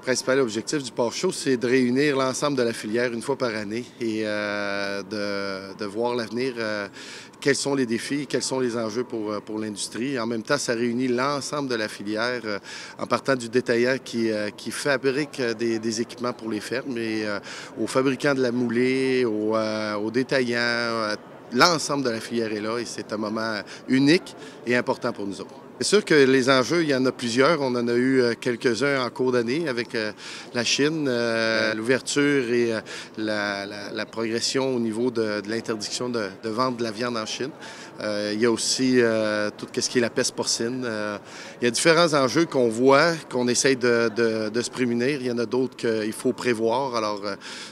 principal objectif du Port Chaud, c'est de réunir l'ensemble de la filière une fois par année et de voir l'avenir, quels sont les défis, quels sont les enjeux pour l'industrie. En même temps, ça réunit l'ensemble de la filière, en partant du détaillant qui fabrique des équipements pour les fermes et aux fabricants de la moulée, aux détaillants. L'ensemble de la filière est là et c'est un moment unique et important pour nous autres. C'est sûr que les enjeux, il y en a plusieurs. On en a eu quelques-uns en cours d'année avec la Chine, l'ouverture et la progression au niveau de l'interdiction de vendre de la viande en Chine. Il y a aussi tout ce qui est la peste porcine. Il y a différents enjeux qu'on voit, qu'on essaye de se prémunir. Il y en a d'autres qu'il faut prévoir. Alors,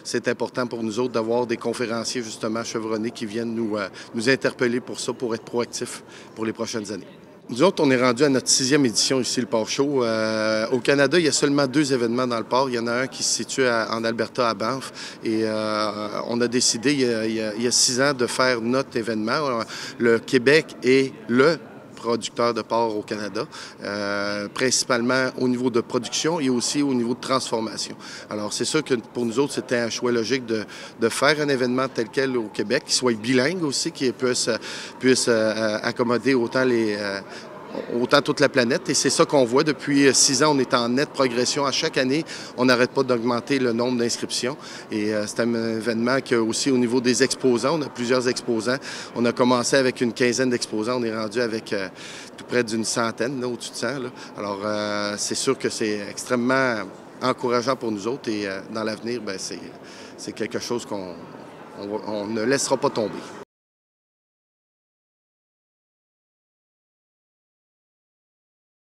c'est important pour nous autres d'avoir des conférenciers, justement, chevronnés qui viennent nous interpeller pour ça, pour être proactifs pour les prochaines années. Nous autres, on est rendu à notre 6e édition ici, le Port Chaud. Au Canada, il y a seulement 2 événements dans le port. Il y en a un qui se situe en Alberta, à Banff. Et on a décidé, il y a 6 ans, de faire notre événement. Le Québec est le producteur de porc au Canada, principalement au niveau de production et aussi au niveau de transformation. Alors, c'est sûr que pour nous autres, c'était un choix logique de faire un événement tel quel au Québec, qui soit bilingue aussi, qui puisse accommoder autant toute la planète. Et c'est ça qu'on voit depuis 6 ans. On est en nette progression. À chaque année, on n'arrête pas d'augmenter le nombre d'inscriptions. Et c'est un événement qui aussi au niveau des exposants. On a plusieurs exposants. On a commencé avec une quinzaine d'exposants. On est rendu avec tout près d'une centaine, au-dessus de 100. Là. Alors, c'est sûr que c'est extrêmement encourageant pour nous autres. Et dans l'avenir, c'est quelque chose qu'on ne laissera pas tomber.